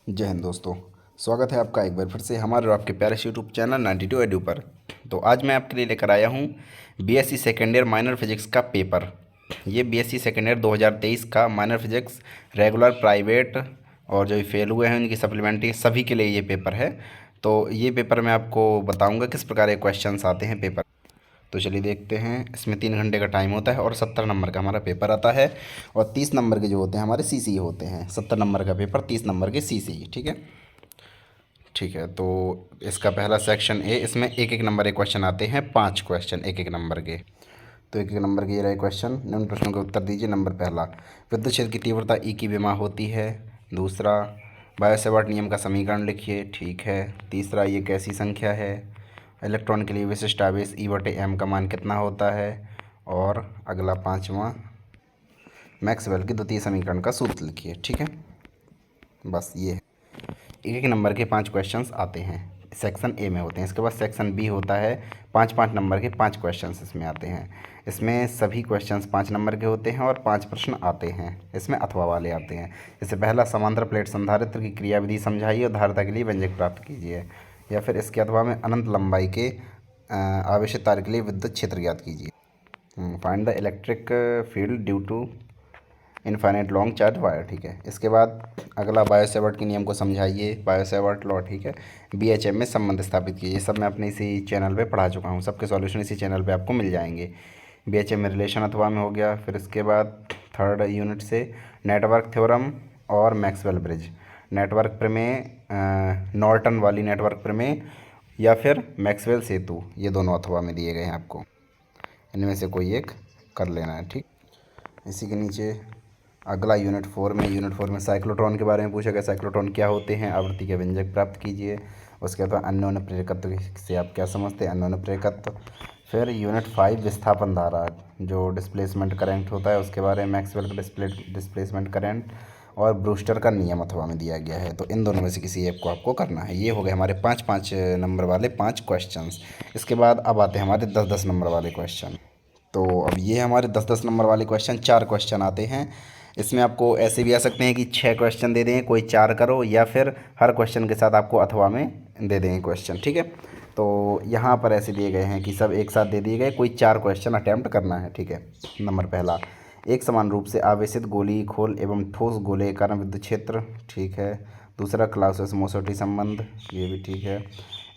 जय हिंद दोस्तों। स्वागत है आपका एक बार फिर से हमारे और आपके प्यारे से यूट्यूब चैनल 92 एडू पर। तो आज मैं आपके लिए लेकर आया हूँ BSc second year minor physics का पेपर। ये बीएससी सेकेंड ईयर 2023 का माइनर फिजिक्स रेगुलर प्राइवेट और जो फेल हुए हैं उनकी सप्लीमेंट्री सभी के लिए ये पेपर है। तो ये पेपर मैं आपको बताऊँगा किस प्रकार के क्वेश्चन आते हैं पेपर। तो चलिए देखते हैं। इसमें 3 घंटे का टाइम होता है और 70 नंबर का हमारा पेपर आता है। और 30 नंबर के जो होते हैं हमारे सीसी होते हैं। 70 नंबर का पेपर, 30 नंबर के सीसी। ठीक है, ठीक है। तो इसका पहला सेक्शन ए, इसमें एक एक नंबर के क्वेश्चन आते हैं, 5 क्वेश्चन एक एक नंबर के। तो एक एक नंबर के ये रहे क्वेश्चन। निम्न प्रश्नों के उत्तर दीजिए। नंबर पहला, विद्युत क्षेत्र की तीव्रता ई की विमा होती है। दूसरा, बायो-सेवर्ट नियम का समीकरण लिखिए। ठीक है। तीसरा, ये कैसी संख्या है। इलेक्ट्रॉन के लिए विशिष्ट आवेश E/m का मान कितना होता है। और अगला पाँचवा, मैक्सवेल के द्वितीय समीकरण का सूत्र लिखिए। ठीक है, बस ये है। एक एक नंबर के 5 क्वेश्चंस आते हैं, सेक्शन ए में होते हैं। इसके बाद सेक्शन बी होता है, 5-5 नंबर के 5 क्वेश्चंस इसमें आते हैं। इसमें सभी क्वेश्चंस 5 नंबर के होते हैं और 5 प्रश्न आते हैं। इसमें अथवा वाले आते हैं। जैसे पहला, समांतर प्लेट संधारित्र की क्रियाविधि समझाइए और धारिता के लिए व्यंजक प्राप्त कीजिए। या फिर इसके अथवा में अनंत लंबाई के आवेशित तार के लिए विद्युत क्षेत्र ज्ञात कीजिए। Find the electric field due to infinite long charge wire. ठीक है। इसके बाद अगला, बायो-सेवर्ट के नियम को समझाइए, बायो-सेवर्ट लॉ। ठीक है। बीएचएम में संबंध स्थापित कीजिए। ये सब मैं अपने इसी चैनल पे पढ़ा चुका हूँ, सबके सॉल्यूशन इसी चैनल पे आपको मिल जाएंगे। बीएचएम में रिलेशन अथवा में हो गया। फिर इसके बाद थर्ड यूनिट से नेटवर्क थ्योरम और मैक्सवेल ब्रिज। नेटवर्क प्रमेय, नॉर्टन वाली नेटवर्क प्रमेय या फिर मैक्सवेल सेतु, ये दोनों अथवा में दिए गए हैं आपको। इनमें से कोई एक कर लेना है। ठीक। इसी के नीचे अगला यूनिट 4 में साइक्लोट्रॉन के बारे में पूछा गया। साइक्लोट्रॉन क्या होते हैं, आवृत्ति के व्यंजक प्राप्त कीजिए। उसके बाद अन्योन्य प्रेरकत्व से आप क्या समझते हैं, अन्योन्य प्रेरकत्व। फिर यूनिट 5, विस्थापन धारा, जो डिस्प्लेसमेंट करंट होता है उसके बारे में, मैक्सवेल का डिस्प्लेसमेंट करंट और ब्रूस्टर का नियम अथवा में दिया गया है। तो इन दोनों में से किसी एक को आपको करना है। ये हो गए हमारे 5-5 नंबर वाले 5 क्वेश्चंस। इसके बाद अब आते हैं हमारे 10-10 नंबर वाले क्वेश्चन। तो अब ये हमारे 10-10 नंबर वाले क्वेश्चन, 4 क्वेश्चन आते हैं। इसमें आपको ऐसे भी आ सकते हैं कि 6 क्वेश्चन दे दें, कोई 4 करो, या फिर हर क्वेश्चन के साथ आपको अथवा में दे देंगे क्वेश्चन। ठीक है। तो यहाँ पर ऐसे दिए गए हैं कि सब एक साथ दे दिए गए, कोई 4 क्वेश्चन अटैम्प्ट करना है। ठीक है। नंबर पहला, एक समान रूप से आवेशित गोलीय खोल एवं ठोस गोले के कारण विद्युत क्षेत्र। ठीक है। दूसरा, क्लाउसियस-मोसर्टी संबंध, ये भी ठीक है।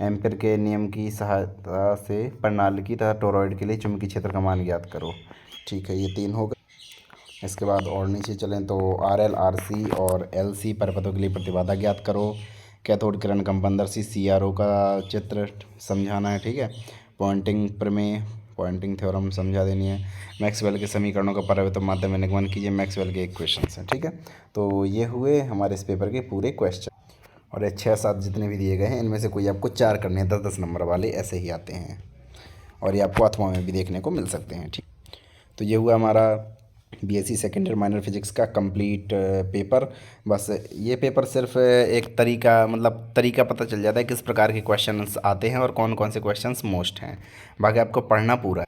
एम्पीयर के नियम की सहायता से प्रणाली तथा टोरॉइड के लिए चुंबकीय क्षेत्र का मान ज्ञात करो। ठीक है, ये 3 हो गए। इसके बाद और नीचे चलें तो RL, RC और LC परपथों के लिए प्रतिबाधा ज्ञात करो। कैथोड किरण कंपनदर्शी CRO का चित्र समझाना है। ठीक है। पॉइंटिंग प्रमेय, पॉइंटिंग थ्योरम समझा देनी है। मैक्सवेल के समीकरणों का परावर्तित माध्यम में निगमन कीजिए। मैक्सवेल के इक्वेशंस हैं। ठीक है। तो ये हुए हमारे इस पेपर के पूरे क्वेश्चन। और ये 6-7 जितने भी दिए गए हैं इनमें से कोई आपको 4 करने हैं। 10-10 नंबर वाले ऐसे ही आते हैं और ये आपको अथवा में भी देखने को मिल सकते हैं। ठीक। तो ये हुआ हमारा BSc second year minor physics का कंप्लीट पेपर। बस ये पेपर सिर्फ एक तरीका, मतलब तरीका पता चल जाता है किस प्रकार के क्वेश्चंस आते हैं और कौन कौन से क्वेश्चंस मोस्ट हैं। बाकी आपको पढ़ना पूरा है।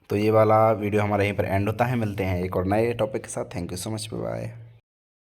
तो ये वाला वीडियो हमारा यहीं पर एंड होता है। मिलते हैं एक और नए टॉपिक के साथ। Thank you so much, bye.